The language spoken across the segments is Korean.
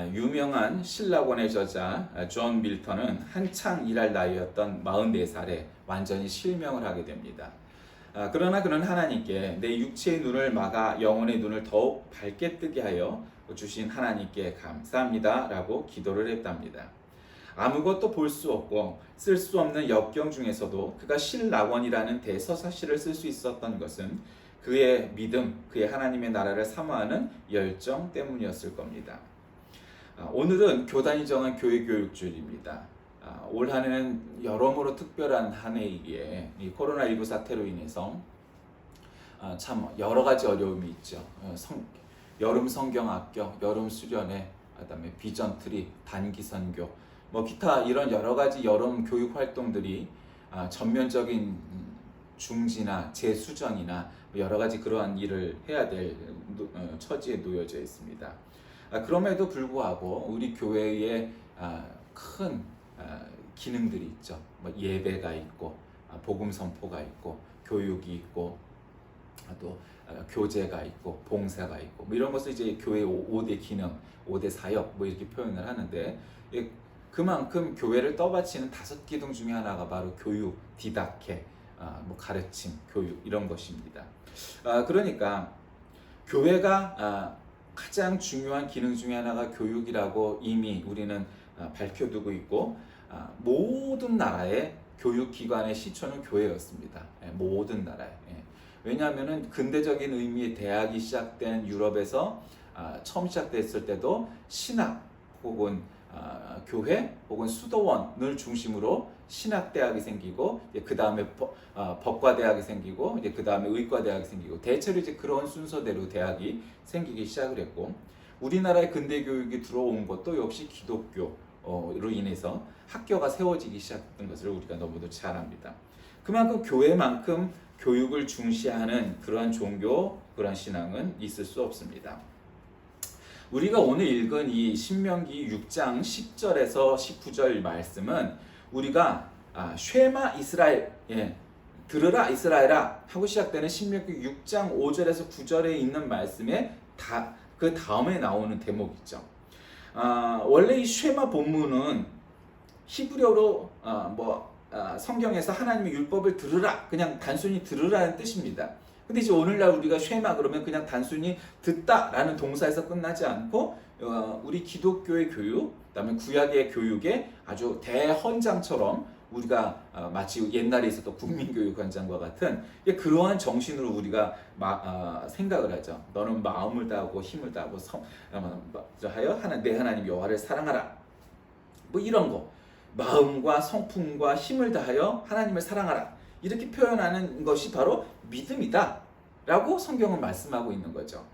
유명한 신라권의 저자 존 밀턴은 한창 일할 나이였던 44살에 완전히 실명을 하게 됩니다. 그러나 그는 하나님께 내 육체의 눈을 막아 영혼의 눈을 더욱 밝게 뜨게 하여 주신 하나님께 감사합니다 라고 기도를 했답니다. 아무것도 볼 수 없고 쓸 수 없는 역경 중에서도 그가 신라권이라는 대서사시를 쓸 수 있었던 것은 그의 믿음, 그의 하나님의 나라를 사모하는 열정 때문이었을 겁니다. 오늘은 교단이 정한 교회 교육주일입니다. 올 한 해는 여러모로 특별한 한 해이기에 이 코로나19 사태로 인해서 참 여러 가지 어려움이 있죠. 여름 성경 합격, 여름 수련회, 그다음에 비전 트립, 단기 선교, 기타 이런 여러 가지 여름 교육 활동들이 전면적인 중지나 재수정이나 여러 가지 그러한 일을 해야 될 처지에 놓여져 있습니다. 그럼에도 불구하고 우리 교회에 큰 기능들이 있죠. 예배가 있고 복음 선포가 있고 교육이 있고 또 교제가 있고 봉사가 있고 이런 것을 이제 교회 5대 기능, 5대 사역 이렇게 표현을 하는데 그만큼 교회를 떠받치는 5기둥 중에 하나가 바로 교육, 디다케, 가르침, 교육 이런 것입니다. 그러니까 교회가 가장 중요한 기능 중에 하나가 교육이라고 이미 우리는 밝혀두고 있고 모든 나라의 교육기관의 시초는 교회였습니다. 모든 나라에. 왜냐하면 근대적인 의미의 대학이 시작된 유럽에서 처음 시작됐을 때도 신학 혹은 교회 혹은 수도원을 중심으로 신학대학이 생기고 그 다음에 법과대학이 생기고 그 다음에 의과대학이 생기고 대체로 이제 그런 순서대로 대학이 생기기 시작을 했고 우리나라의 근대 교육이 들어온 것도 역시 기독교로 인해서 학교가 세워지기 시작했던 것을 우리가 너무도 잘 압니다. 그만큼 교회만큼 교육을 중시하는 그러한 종교, 그러한 신앙은 있을 수 없습니다. 우리가 오늘 읽은 이 신명기 6장 10절에서 19절 말씀은 우리가 쉐마 이스라엘, 들으라 이스라엘아 하고 시작되는 신명기 6장 5절에서 9절에 있는 말씀에 그 다음에 나오는 대목이죠. 원래 이 쉐마 본문은 히브리어로 성경에서 하나님의 율법을 들으라, 그냥 단순히 들으라는 뜻입니다. 근데 이제 오늘날 우리가 쉐마 그러면 그냥 단순히 듣다라는 동사에서 끝나지 않고 우리 기독교의 교육, 그다음에 구약의 교육의 아주 대헌장처럼 우리가 마치 옛날에 있었던 국민교육 헌장과 같은 그러한 정신으로 우리가 생각을 하죠. 너는 마음을 다하고 힘을 다하고 하여 내 하나님 여호와를 사랑하라. 이런 거. 마음과 성품과 힘을 다하여 하나님을 사랑하라. 이렇게 표현하는 것이 바로 믿음이다 라고 성경은 말씀하고 있는 거죠.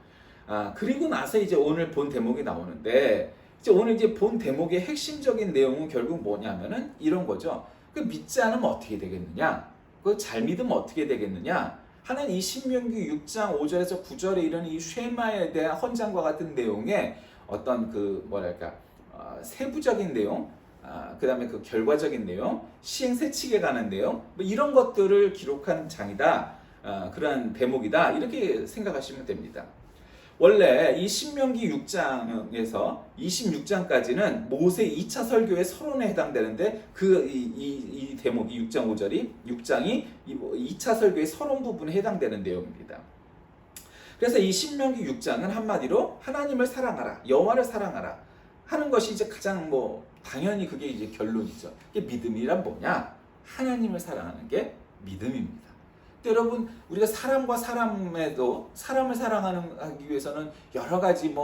그리고 나서 이제 오늘 본 대목이 나오는데 이제 오늘 이제 본 대목의 핵심적인 내용은 결국 뭐냐면은 이런 거죠. 믿지 않으면 어떻게 되겠느냐? 잘 믿으면 어떻게 되겠느냐? 하는 이 신명기 6장 5절에서 9절에 이르는 이 쉐마에 대한 헌장과 같은 내용의 어떤 세부적인 내용, 그 다음에 그 결과적인 내용, 시행세칙에 관한 내용, 이런 것들을 기록한 장이다. 그러한 대목이다. 이렇게 생각하시면 됩니다. 원래 이 신명기 6장에서 26장까지는 모세 2차 설교의 서론에 해당되는데 이 대목이 6장 5절이 6장이 2차 설교의 서론 부분에 해당되는 내용입니다. 그래서 이 신명기 6장은 한마디로 하나님을 사랑하라, 여호와를 사랑하라 하는 것이 이제 가장 당연히 그게 이제 결론이죠. 이게 믿음이란 뭐냐? 하나님을 사랑하는 게 믿음입니다. 여러분, 우리가 사람과 사람에도 사람을 사랑하기 위해서는 여러 가지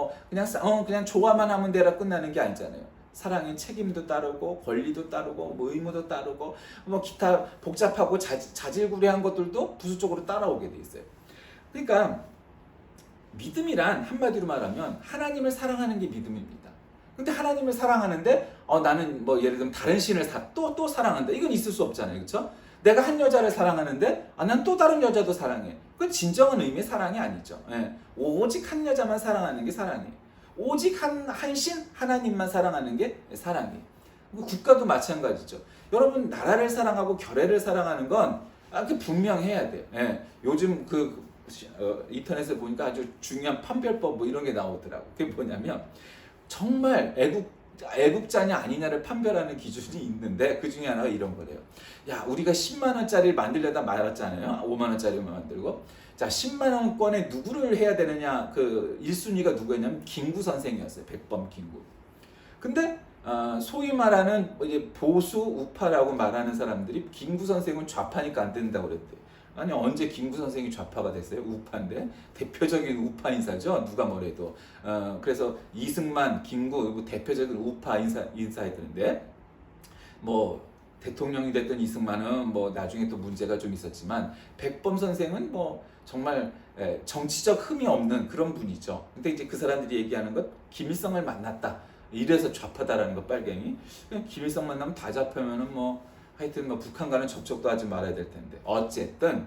그냥 좋아만 하면 되라 끝나는 게 아니잖아요. 사랑엔 책임도 따르고 권리도 따르고 의무도 따르고 기타 복잡하고 자질구레한 것들도 부수적으로 따라오게 돼 있어요. 그러니까 믿음이란 한마디로 말하면 하나님을 사랑하는 게 믿음입니다. 근데 하나님을 사랑하는데 나는 예를 들면 다른 신을 또 사랑한다. 이건 있을 수 없잖아요. 그렇죠? 내가 한 여자를 사랑하는데 난 또 다른 여자도 사랑해. 그건 진정한 의미의 사랑이 아니죠. 오직 한 여자만 사랑하는 게 사랑이에요. 오직 한 신 하나님만 사랑하는 게 사랑이에요. 국가도 마찬가지죠. 여러분 나라를 사랑하고 결례를 사랑하는 건 분명해야 돼요. 요즘 인터넷에 보니까 아주 중요한 판별법 이런 게 나오더라고. 그게 뭐냐면 정말 애국자냐 아니냐를 판별하는 기준이 있는데 그 중에 하나가 이런 거래요. 야, 우리가 10만 원짜리를 만들려다 말았잖아요. 5만 원짜리만 만들고. 자, 10만 원권에 누구를 해야 되느냐? 그 1순위가 누구였냐면 김구 선생이었어요. 백범 김구. 근데 소위 말하는 이제 보수 우파라고 말하는 사람들이 김구 선생은 좌파니까 안 된다고 그랬대. 아니, 언제 김구 선생이 좌파가 됐어요? 우파인데 대표적인 우파 인사죠. 누가 뭐래도. 그래서 이승만, 김구 대표적인 우파 인사이던데 뭐 대통령이 됐던 이승만은 뭐 나중에 또 문제가 좀 있었지만 백범 선생은 뭐 정말 정치적 흠이 없는 그런 분이죠. 근데 이제 그 사람들이 얘기하는 것 김일성을 만났다. 이래서 좌파다라는 거 빨갱이. 김일성 만나면 다 좌파면은 뭐 하여튼 뭐 북한과는 접촉도 하지 말아야 될 텐데. 어쨌든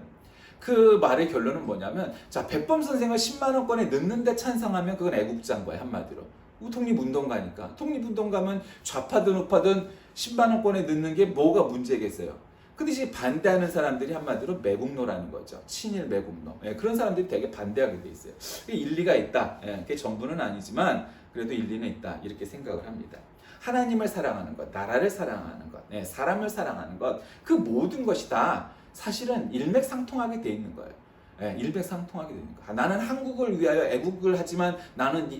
그 말의 결론은 뭐냐면 자, 백범 선생을 10만 원권에 넣는데 찬성하면 그건 애국자인 거야, 한마디로. 독립운동가니까. 독립운동가면 좌파든 우파든 10만 원권에 넣는 게 뭐가 문제겠어요. 근데 이제 반대하는 사람들이 한마디로 매국노라는 거죠. 친일 매국노. 예, 그런 사람들이 되게 반대하게 돼 있어요. 일리가 있다. 예, 그게 전부는 아니지만 그래도 일리는 있다. 이렇게 생각을 합니다. 하나님을 사랑하는 것, 나라를 사랑하는 것, 예, 사람을 사랑하는 것, 그 모든 것이 다 사실은 일맥상통하게 돼 있는 거예요. 예, 일맥상통하게 되는 거야. 나는 한국을 위하여 애국을 하지만 나는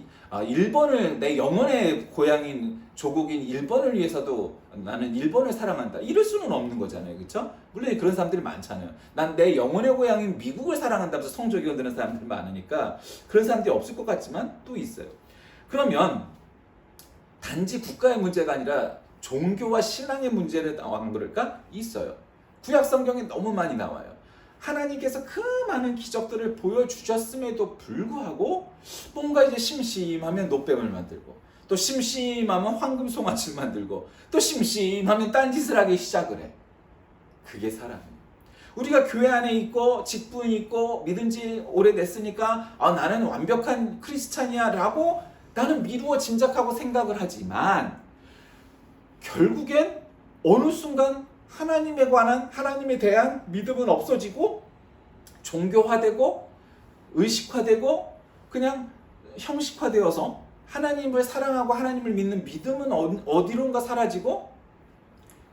일본을 내 영혼의 고향인 조국인 일본을 위해서도 나는 일본을 사랑한다. 이럴 수는 없는 거잖아요, 그렇죠? 물론 그런 사람들이 많잖아요. 난 내 영혼의 고향인 미국을 사랑한다면서 성조기 건드는 사람들이 많으니까 그런 사람들이 없을 것 같지만 또 있어요. 그러면 단지 국가의 문제가 아니라 종교와 신앙의 문제를 나온 걸까? 있어요. 구약 성경에 너무 많이 나와요. 하나님께서 그 많은 기적들을 보여주셨음에도 불구하고 뭔가 이제 심심하면 노뱀을 만들고 또 심심하면 황금 송아지를 만들고 또 심심하면 딴짓을 하기 시작을 해. 그게 사람이에요. 우리가 교회 안에 있고 직분이 있고 믿은 지 오래됐으니까 나는 완벽한 크리스찬이야 라고 나는 미루어 짐작하고 생각을 하지만 결국엔 어느 순간 하나님에 대한 믿음은 없어지고 종교화되고 의식화되고 그냥 형식화되어서 하나님을 사랑하고 하나님을 믿는 믿음은 어디론가 사라지고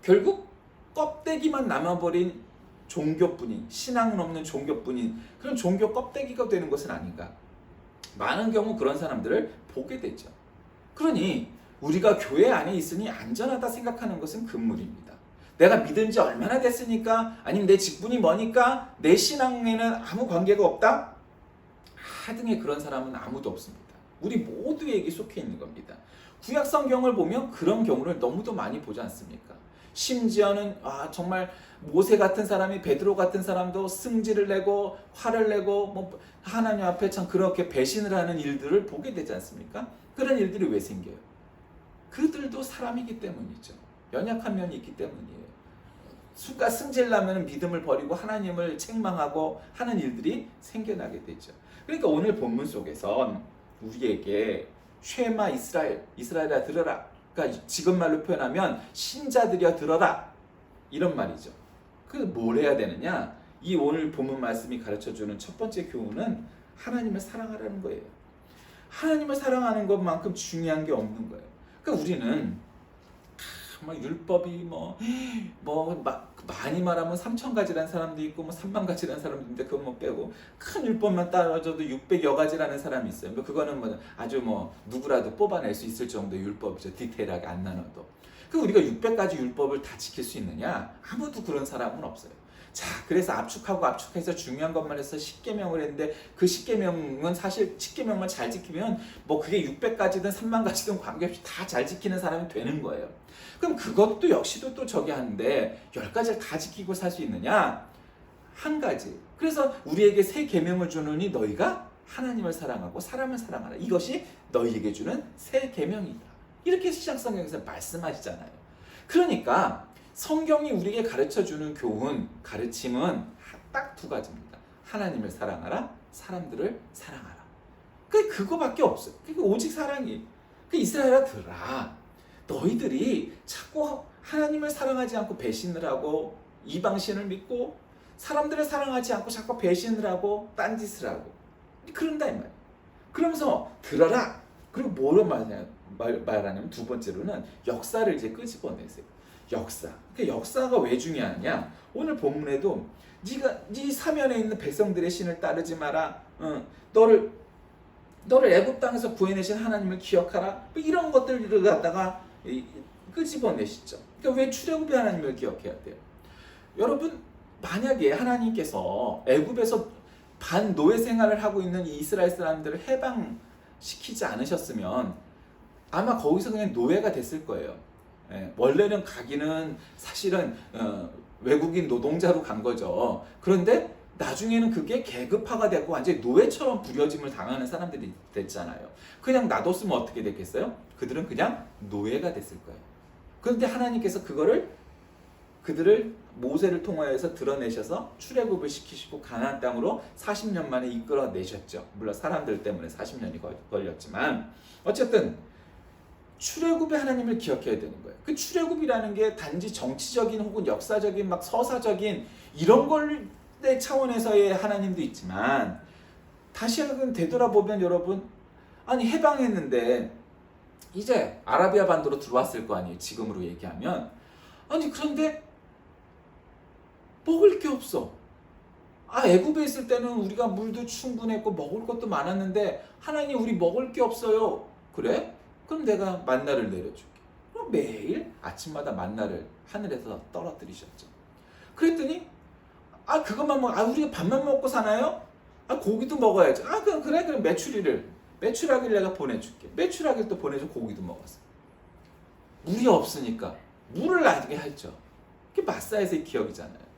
결국 껍데기만 남아버린 종교뿐인, 신앙은 없는 종교뿐인 그런 종교 껍데기가 되는 것은 아닌가. 많은 경우 그런 사람들을 보게 되죠. 그러니 우리가 교회 안에 있으니 안전하다 생각하는 것은 금물입니다. 내가 믿은 지 얼마나 됐으니까, 아니면 내 직분이 뭐니까 내 신앙에는 아무 관계가 없다? 하등의 그런 사람은 아무도 없습니다. 우리 모두에게 속해 있는 겁니다. 구약 성경을 보면 그런 경우를 너무도 많이 보지 않습니까? 심지어는 정말 모세 같은 사람이, 베드로 같은 사람도 승질을 내고 화를 내고 뭐 하나님 앞에 참 그렇게 배신을 하는 일들을 보게 되지 않습니까? 그런 일들이 왜 생겨요? 그들도 사람이기 때문이죠. 연약한 면이 있기 때문이에요. 순간 승질나면 믿음을 버리고 하나님을 책망하고 하는 일들이 생겨나게 되죠. 그러니까 오늘 본문 속에선 우리에게 쉐마 이스라엘아 들어라. 그러니까 지금 말로 표현하면 신자들이여 들어라. 이런 말이죠. 그 뭘 해야 되느냐? 이 오늘 본문 말씀이 가르쳐주는 첫 번째 교훈은 하나님을 사랑하라는 거예요. 하나님을 사랑하는 것만큼 중요한 게 없는 거예요. 그러니까 우리는 율법이 많이 말하면 3,000가지라는 사람도 있고 30,000가지라는 사람도 있는데 그건 빼고 큰 율법만 따져도 600여 가지라는 사람이 있어요. 그거는 아주 누구라도 뽑아낼 수 있을 정도의 율법이죠. 디테일하게 안 나눠도. 우리가 600가지 율법을 다 지킬 수 있느냐? 아무도 그런 사람은 없어요. 자, 그래서 압축해서 중요한 것만 해서 10계명을 했는데 그 10계명은 사실 10계명만 잘 지키면 그게 600가지든 30,000가지든 관계없이 다 잘 지키는 사람이 되는 거예요. 그럼 그것도 역시도 또 저기 하는데 10가지를 다 지키고 살 수 있느냐? 한 가지. 그래서 우리에게 새 계명을 주느니 너희가 하나님을 사랑하고 사람을 사랑하라. 이것이 너희에게 주는 새 계명이다. 이렇게 시작성경에서 말씀하시잖아요. 그러니까 성경이 우리에게 가르쳐주는 가르침은 딱 두 가지입니다. 하나님을 사랑하라, 사람들을 사랑하라. 그거밖에 없어요. 오직 사랑이. 이스라엘아 들으라. 너희들이 자꾸 하나님을 사랑하지 않고 배신을 하고 이방신을 믿고 사람들을 사랑하지 않고 자꾸 배신을 하고 딴짓을 하고 그런다 이 말이에요. 그러면서 들어라. 그리고 뭐로 말하냐면 두 번째로는 역사를 이제 끄집어내세요. 역사. 그러니까 역사가 왜 중요하냐? 오늘 본문에도 네 사면에 있는 백성들의 신을 따르지 마라. 너를 애굽 땅에서 구해내신 하나님을 기억하라. 뭐 이런 것들을 갖다가 끄집어내시죠. 그러니까 왜 출애굽의 하나님을 기억해야 돼요? 여러분, 만약에 하나님께서 애굽에서 반노예 생활을 하고 있는 이 이스라엘 사람들을 해방시키지 않으셨으면 아마 거기서 그냥 노예가 됐을 거예요. 원래는 가기는 사실은 외국인 노동자로 간 거죠. 그런데 나중에는 그게 계급화가 되고 완전히 노예처럼 부려짐을 당하는 사람들이 됐잖아요. 그냥 놔뒀으면 어떻게 됐겠어요? 그들은 그냥 노예가 됐을 거예요. 그런데 하나님께서 그들을 모세를 통하여서 드러내셔서 출애굽을 시키시고 가나안 땅으로 40년 만에 이끌어내셨죠. 물론 사람들 때문에 40년이 걸렸지만 어쨌든 출애굽의 하나님을 기억해야 되는 거예요. 그 출애굽이라는 게 단지 정치적인 혹은 역사적인 막 서사적인 이런 걸의 차원에서의 하나님도 있지만 다시 한번 되돌아보면 여러분, 아니 해방했는데 이제 아라비아 반도로 들어왔을 거 아니에요. 지금으로 얘기하면. 아니 그런데 먹을 게 없어. 애굽에 있을 때는 우리가 물도 충분했고 먹을 것도 많았는데 하나님 우리 먹을 게 없어요. 그래? 그럼 내가 만나를 내려줄게. 그럼 매일 아침마다 만나를 하늘에서 떨어뜨리셨죠. 그랬더니 그것만 우리가 밥만 먹고 사나요? 고기도 먹어야지. 그럼 메추라기를 내가 보내줄게. 메추라기를 또 보내줘. 고기도 먹었어. 물이 없으니까 물을 나게 했죠. 그게 마사에서의 기억이잖아요.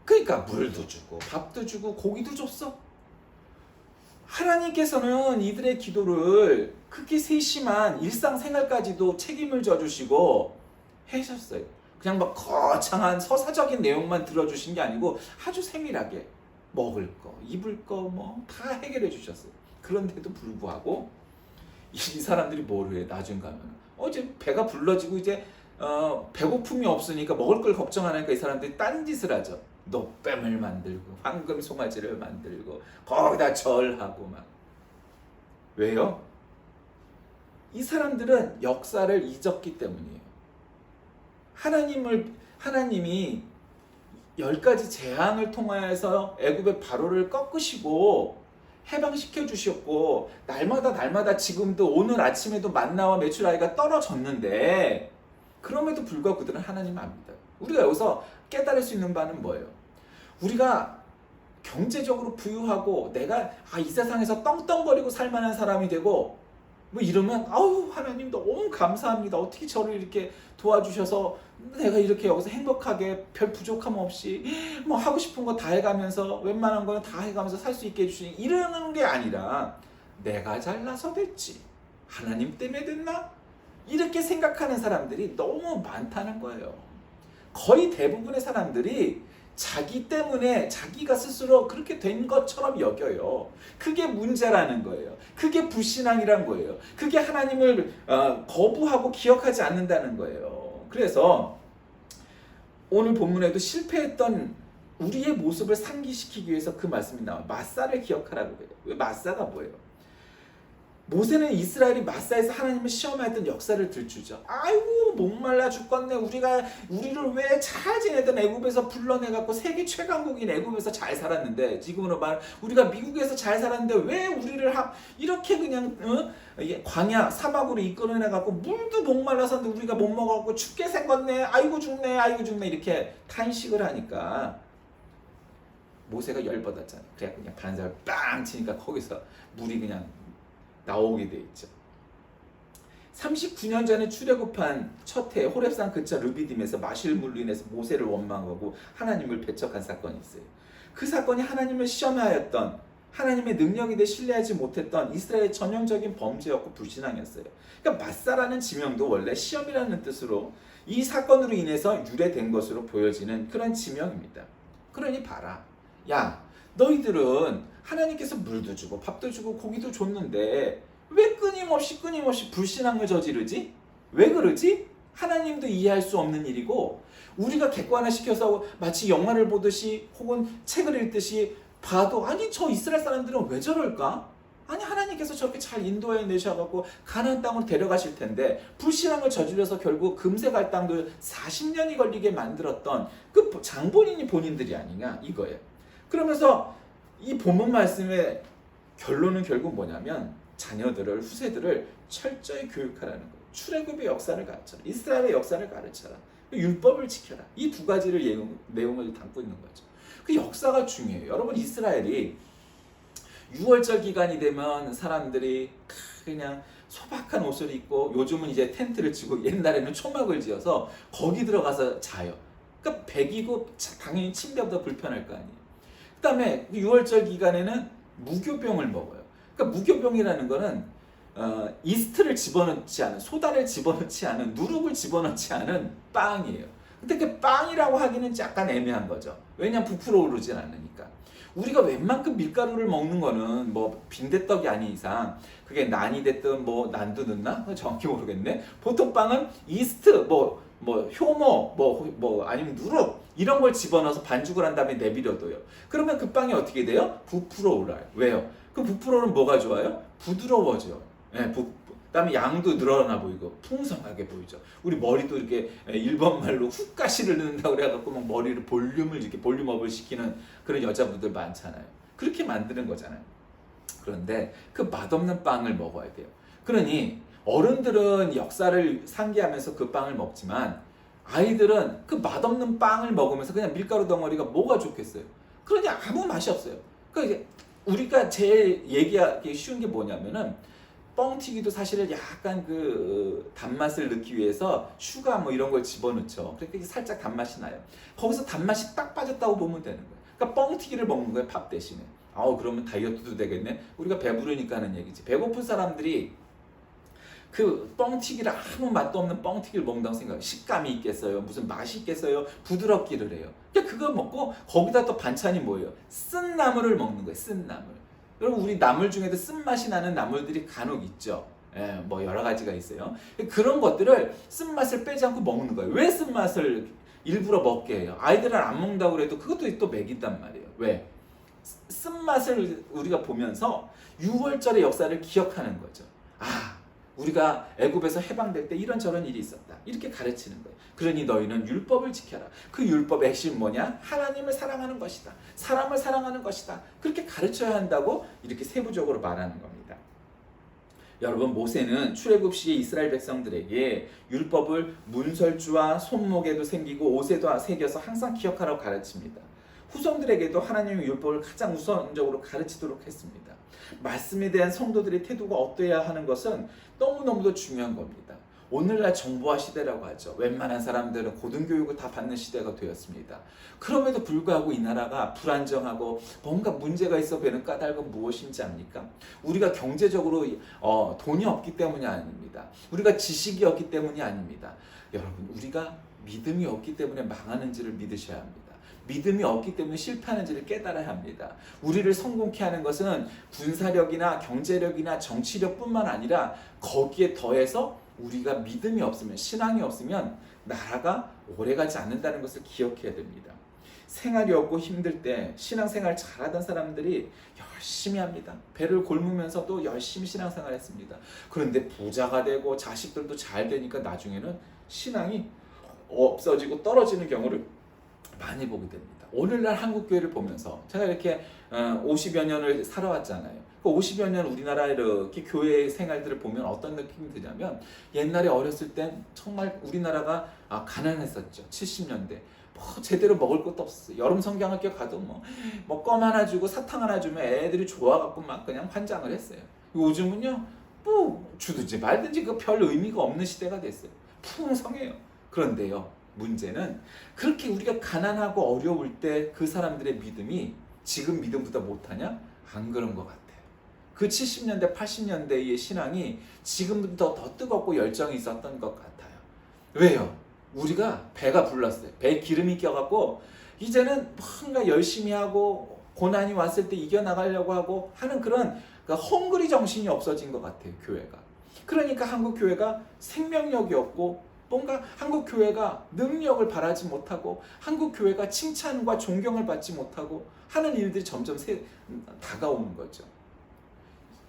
그러니까 물도 주고 밥도 주고 고기도 줬어. 하나님께서는 이들의 기도를 그렇게 세심한 일상생활까지도 책임을 져주시고 하셨어요. 그냥 막 거창한 서사적인 내용만 들어주신 게 아니고 아주 세밀하게 먹을 거, 입을 거 뭐 다 해결해 주셨어요. 그런데도 불구하고 이 사람들이 뭐를 해? 나중 가면 이제 배가 불러지고 이제 배고픔이 없으니까 먹을 걸 걱정하니까 이 사람들이 딴짓을 하죠. 노뱀을 만들고 황금 송아지를 만들고 거기다 절하고 막. 왜요? 이 사람들은 역사를 잊었기 때문이에요. 하나님이 10가지 재앙을 통하여서 애굽의 바로를 꺾으시고 해방시켜 주셨고 날마다 지금도 오늘 아침에도 만나와 메추라기가 떨어졌는데 그럼에도 불구하고 그들은 하나님을 압니다. 우리가 여기서 깨달을 수 있는 바는 뭐예요? 우리가 경제적으로 부유하고 내가 이 세상에서 떵떵거리고 살만한 사람이 되고 뭐 이러면 하나님 너무 감사합니다. 어떻게 저를 이렇게 도와주셔서 내가 이렇게 여기서 행복하게 별 부족함 없이 뭐 하고 싶은 거 다 해가면서 웬만한 거는 다 해가면서 살 수 있게 해주시니 이러는 게 아니라 내가 잘나서 됐지. 하나님 때문에 됐나? 이렇게 생각하는 사람들이 너무 많다는 거예요. 거의 대부분의 사람들이 자기 때문에 자기가 스스로 그렇게 된 것처럼 여겨요. 그게 문제라는 거예요. 그게 불신앙이란 거예요. 그게 하나님을 거부하고 기억하지 않는다는 거예요. 그래서 오늘 본문에도 실패했던 우리의 모습을 상기시키기 위해서 그 말씀이 나와요. 마사를 기억하라고 그래요. 왜 마사가 뭐예요? 모세는 이스라엘이 마사에서 하나님을 시험하였던 역사를 들추죠. 아이고 목말라 죽겠네. 우리를 왜 잘 지내던 애굽에서 불러내갖고 세계 최강국인 애굽에서 잘 살았는데 지금으로 말 우리가 미국에서 잘 살았는데 왜 우리를 이렇게 그냥 광야 사막으로 이끌어내갖고 물도 목말라서는데 우리가 못 먹어갖고 죽게 생겼네. 아이고 죽네 이렇게 탄식을 하니까 모세가 열받았잖아요. 그래 그냥 반사를 빵 치니까 거기서 물이 그냥 나오게 돼 있죠. 39년 전에 출애굽한 첫 해 호렙산 근처 르비딤에서 마실 물로 인해서 모세를 원망하고 하나님을 배척한 사건이 있어요. 그 사건이 하나님을 시험하였던 하나님의 능력에 대해 신뢰하지 못했던 이스라엘의 전형적인 범죄였고 불신앙이었어요. 그러니까 마사라는 지명도 원래 시험이라는 뜻으로 이 사건으로 인해서 유래된 것으로 보여지는 그런 지명입니다. 그러니 봐라. 야, 너희들은 하나님께서 물도 주고 밥도 주고 고기도 줬는데 왜 끊임없이 불신앙을 저지르지? 왜 그러지? 하나님도 이해할 수 없는 일이고 우리가 객관화시켜서 마치 영화를 보듯이 혹은 책을 읽듯이 봐도 아니 저 이스라엘 사람들은 왜 저럴까? 아니 하나님께서 저렇게 잘 인도해 내셔갖고 가나안 땅으로 데려가실 텐데 불신앙을 저질러서 결국 금세 갈 땅도 40년이 걸리게 만들었던 그 장본인이 본인들이 아니냐 이거예요. 그러면서 이 본문 말씀의 결론은 결국 뭐냐면 자녀들을 후세들을 철저히 교육하라는 거예요. 출애굽의 역사를 가르쳐라. 이스라엘의 역사를 가르쳐라. 율법을 지켜라. 이 두 가지를 내용을 담고 있는 거죠. 그 역사가 중요해요. 여러분 이스라엘이 6월절 기간이 되면 사람들이 그냥 소박한 옷을 입고 요즘은 이제 텐트를 치고 옛날에는 초막을 지어서 거기 들어가서 자요. 그러니까 백이고 당연히 침대보다 불편할 거 아니에요. 그 다음에 6월절 기간에는 무교병을 먹어요. 그러니까 무교병이라는 거는 이스트를 집어넣지 않은, 소다를 집어넣지 않은, 누룩을 집어넣지 않은 빵이에요. 근데 그 빵이라고 하기는 약간 애매한 거죠. 왜냐면 부풀어 오르진 않으니까. 우리가 웬만큼 밀가루를 먹는 거는 뭐 빈대떡이 아닌 이상 그게 난이 됐든 뭐 난도 넣나? 정확히 모르겠네. 보통 빵은 이스트, 뭐 효모, 아니면 누룩 이런 걸 집어넣어서 반죽을 한 다음에 내버려둬요. 그러면 그 빵이 어떻게 돼요? 부풀어 올라요. 왜요? 그 부풀어 오르면 뭐가 좋아요? 부드러워져요. 네, 그다음에 양도 늘어나 보이고 풍성하게 보이죠. 우리 머리도 이렇게 일본 말로 훅가시를 넣는다고 그래갖고 막 머리를 볼륨업을 시키는 그런 여자분들 많잖아요. 그렇게 만드는 거잖아요. 그런데 그 맛없는 빵을 먹어야 돼요. 그러니 어른들은 역사를 상기하면서 그 빵을 먹지만 아이들은 그 맛없는 빵을 먹으면서 그냥 밀가루 덩어리가 뭐가 좋겠어요. 그러니 아무 맛이 없어요. 그러니까 우리가 제일 얘기하기 쉬운 게 뭐냐면은 뻥튀기도 사실은 약간 그 단맛을 넣기 위해서 슈가 뭐 이런 걸 집어넣죠. 그러니까 살짝 단맛이 나요. 거기서 단맛이 딱 빠졌다고 보면 되는 거예요. 그러니까 뻥튀기를 먹는 거예요, 밥 대신에. 그러면 다이어트도 되겠네. 우리가 배부르니까 하는 얘기지. 배고픈 사람들이 그 뻥튀기를 아무 맛도 없는 뻥튀기를 먹는다고 생각해요. 식감이 있겠어요? 무슨 맛이 있겠어요? 부드럽기를 해요. 그러니까 그거 먹고 거기다 또 반찬이 뭐예요? 쓴 나물을 먹는 거예요. 쓴 나물. 여러분 우리 나물 중에도 쓴맛이 나는 나물들이 간혹 있죠. 뭐 여러 가지가 있어요. 그런 것들을 쓴맛을 빼지 않고 먹는 거예요. 왜 쓴맛을 일부러 먹게 해요? 아이들은 안 먹는다고 그래도 그것도 또 먹인단 말이에요. 왜? 쓴맛을 우리가 보면서 6월절의 역사를 기억하는 거죠. 우리가 애굽에서 해방될 때 이런저런 일이 있었다. 이렇게 가르치는 거예요. 그러니 너희는 율법을 지켜라. 그 율법의 핵심은 뭐냐? 하나님을 사랑하는 것이다. 사람을 사랑하는 것이다. 그렇게 가르쳐야 한다고 이렇게 세부적으로 말하는 겁니다. 여러분 모세는 출애굽 시에 이스라엘 백성들에게 율법을 문설주와 손목에도 생기고 옷에도 새겨서 항상 기억하라고 가르칩니다. 후손들에게도 하나님의 율법을 가장 우선적으로 가르치도록 했습니다. 말씀에 대한 성도들의 태도가 어떠해야 하는 것은 너무너무도 중요한 겁니다. 오늘날 정보화 시대라고 하죠. 웬만한 사람들은 고등교육을 다 받는 시대가 되었습니다. 그럼에도 불구하고 이 나라가 불안정하고 뭔가 문제가 있어 배는 까닭은 무엇인지 압니까? 우리가 경제적으로 돈이 없기 때문이 아닙니다. 우리가 지식이 없기 때문이 아닙니다. 여러분 우리가 믿음이 없기 때문에 망하는지를 믿으셔야 합니다. 믿음이 없기 때문에 실패하는지를 깨달아야 합니다. 우리를 성공케 하는 것은 군사력이나 경제력이나 정치력뿐만 아니라 거기에 더해서 우리가 믿음이 없으면, 신앙이 없으면 나라가 오래가지 않는다는 것을 기억해야 됩니다. 생활이 없고 힘들 때 신앙생활 잘하던 사람들이 열심히 합니다. 배를 골무면서도 열심히 신앙생활 했습니다. 그런데 부자가 되고 자식들도 잘 되니까 나중에는 신앙이 없어지고 떨어지는 경우를 많이 보게 됩니다. 오늘날 한국교회를 보면서 제가 이렇게 50여 년을 살아왔잖아요. 그 50여 년 우리나라 이렇게 교회 생활들을 보면 어떤 느낌이 드냐면 옛날에 어렸을 땐 정말 우리나라가 가난했었죠. 70년대. 뭐 제대로 먹을 것도 없었어요. 여름 성경학교 가도 뭐 껌 하나 주고 사탕 하나 주면 애들이 좋아갖고 막 그냥 환장을 했어요. 요즘은요 뭐 주든지 말든지 그 별 의미가 없는 시대가 됐어요. 풍성해요. 그런데요 문제는 그렇게 우리가 가난하고 어려울 때 그 사람들의 믿음이 지금 믿음보다 못하냐? 안 그런 것 같아요. 그 70년대 80년대의 신앙이 지금부터 더 뜨겁고 열정이 있었던 것 같아요. 왜요? 우리가 배가 불렀어요. 배에 기름이 껴갖고 이제는 뭔가 열심히 하고 고난이 왔을 때 이겨나가려고 하고 하는 그런 헝그리 정신이 없어진 것 같아요. 교회가. 그러니까 한국 교회가 생명력이 없고 뭔가 한국 교회가 능력을 바라지 못하고 한국 교회가 칭찬과 존경을 받지 못하고 하는 일들이 점점 다가오는 거죠.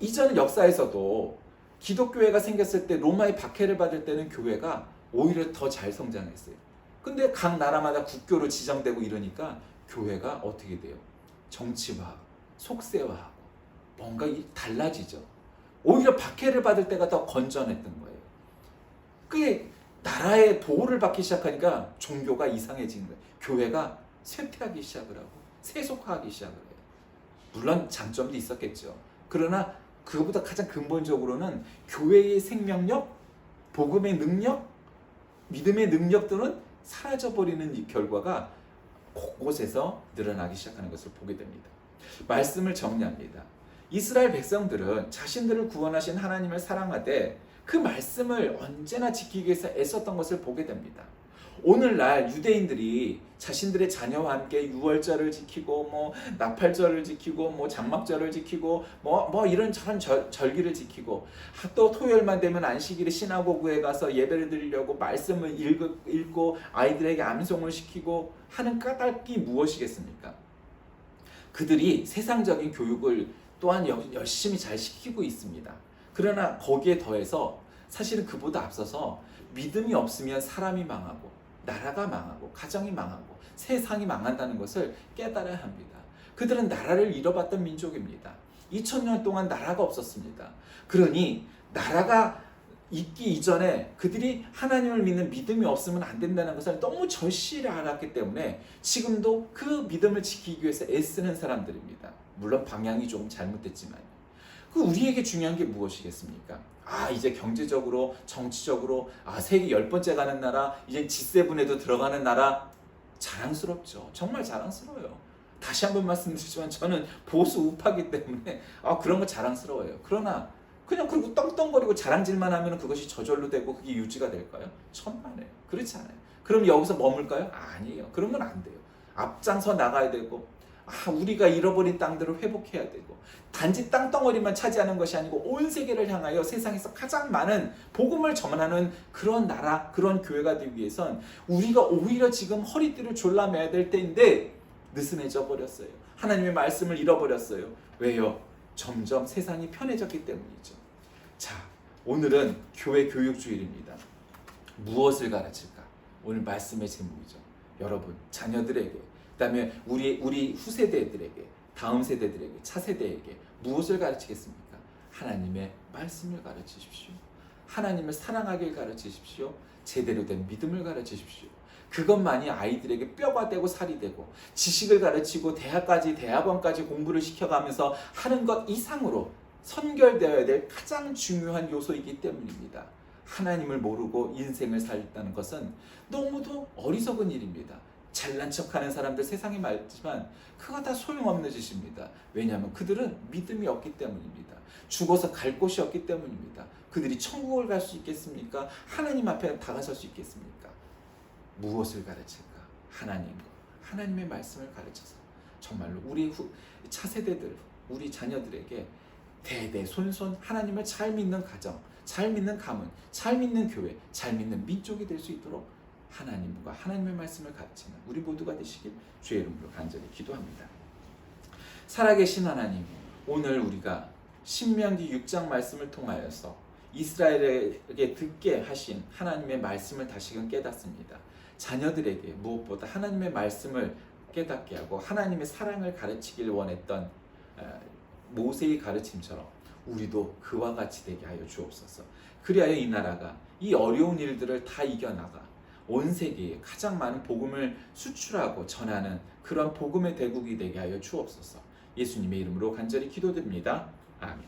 이전 역사에서도 기독교회가 생겼을 때 로마의 박해를 받을 때는 교회가 오히려 더 잘 성장했어요. 근데 각 나라마다 국교로 지정되고 이러니까 교회가 어떻게 돼요? 정치화하고 속세화하고 뭔가 달라지죠. 오히려 박해를 받을 때가 더 건전했던 거예요. 그게 나라의 보호를 받기 시작하니까 종교가 이상해지는 거예요. 교회가 쇠퇴하기 시작을 하고 세속화하기 시작을 해요. 물론 장점도 있었겠죠. 그러나 그것보다 가장 근본적으로는 교회의 생명력, 복음의 능력, 믿음의 능력들은 사라져버리는 이 결과가 곳곳에서 늘어나기 시작하는 것을 보게 됩니다. 말씀을 정리합니다. 이스라엘 백성들은 자신들을 구원하신 하나님을 사랑하되 그 말씀을 언제나 지키기 위해서 애썼던 것을 보게 됩니다. 오늘날 유대인들이 자신들의 자녀와 함께 유월절을 지키고 나팔절을 지키고 장막절을 지키고 이런 저런 절기를 지키고 또 토요일만 되면 안식일에 시나고그에 가서 예배를 드리려고 말씀을 읽고 아이들에게 암송을 시키고 하는 까닭이 무엇이겠습니까? 그들이 세상적인 교육을 또한 열심히 잘 시키고 있습니다. 그러나 거기에 더해서 사실은 그보다 앞서서 믿음이 없으면 사람이 망하고 나라가 망하고 가정이 망하고 세상이 망한다는 것을 깨달아야 합니다. 그들은 나라를 잃어봤던 민족입니다. 2000년 동안 나라가 없었습니다. 그러니 나라가 있기 이전에 그들이 하나님을 믿는 믿음이 없으면 안 된다는 것을 너무 절실히 알았기 때문에 지금도 그 믿음을 지키기 위해서 애쓰는 사람들입니다. 물론 방향이 조금 잘못됐지만 우리에게 중요한 게 무엇이겠습니까? 이제 경제적으로 정치적으로 세계 10번째 가는 나라, 이제 G7에도 들어가는 나라, 자랑스럽죠. 정말 자랑스러워요. 다시 한번 말씀드리지만 저는 보수 우파이기 때문에 그런 거 자랑스러워요. 그러나 그냥 그리고 떵떵거리고 자랑질만 하면 그것이 저절로 되고 그게 유지가 될까요? 천만에요. 그렇지 않아요. 그럼 여기서 머물까요? 아니에요. 그런 건 안 돼요. 앞장서 나가야 되고 우리가 잃어버린 땅들을 회복해야 되고 단지 땅덩어리만 차지하는 것이 아니고 온 세계를 향하여 세상에서 가장 많은 복음을 전하는 그런 나라, 그런 교회가 되기 위해선 우리가 오히려 지금 허리띠를 졸라매야 될 때인데 느슨해져 버렸어요. 하나님의 말씀을 잃어버렸어요. 왜요? 점점 세상이 편해졌기 때문이죠. 자, 오늘은 교회 교육주일입니다. 무엇을 가르칠까? 오늘 말씀의 제목이죠. 여러분, 자녀들에게, 그다음에 우리 후세대들에게, 다음 세대들에게, 차세대에게 무엇을 가르치겠습니까? 하나님의 말씀을 가르치십시오. 하나님을 사랑하길 가르치십시오. 제대로 된 믿음을 가르치십시오. 그것만이 아이들에게 뼈가 되고 살이 되고 지식을 가르치고 대학원까지 공부를 시켜가면서 하는 것 이상으로 선결되어야 될 가장 중요한 요소이기 때문입니다. 하나님을 모르고 인생을 살다는 것은 너무도 어리석은 일입니다. 잘난 척하는 사람들 세상에 많지만 그거 다 소용없는 짓입니다. 왜냐하면 그들은 믿음이 없기 때문입니다. 죽어서 갈 곳이 없기 때문입니다. 그들이 천국을 갈 수 있겠습니까? 하나님 앞에 다가설 수 있겠습니까? 무엇을 가르칠까? 하나님과 하나님의 말씀을 가르쳐서 정말로 우리 차세대들, 우리 자녀들에게 대대손손 하나님을 잘 믿는 가정, 잘 믿는 가문, 잘 믿는 교회, 잘 믿는 민족이 될 수 있도록 하나님과 하나님의 말씀을 가르치는 우리 모두가 되시길 주의 이름으로 간절히 기도합니다. 살아계신 하나님, 오늘 우리가 신명기 6장 말씀을 통하여서 이스라엘에게 듣게 하신 하나님의 말씀을 다시금 깨닫습니다. 자녀들에게 무엇보다 하나님의 말씀을 깨닫게 하고 하나님의 사랑을 가르치길 원했던 모세의 가르침처럼 우리도 그와 같이 되게 하여 주옵소서. 그리하여 이 나라가 이 어려운 일들을 다 이겨나가 온 세계에 가장 많은 복음을 수출하고 전하는 그런 복음의 대국이 되게 하여 주옵소서. 예수님의 이름으로 간절히 기도드립니다. 아멘.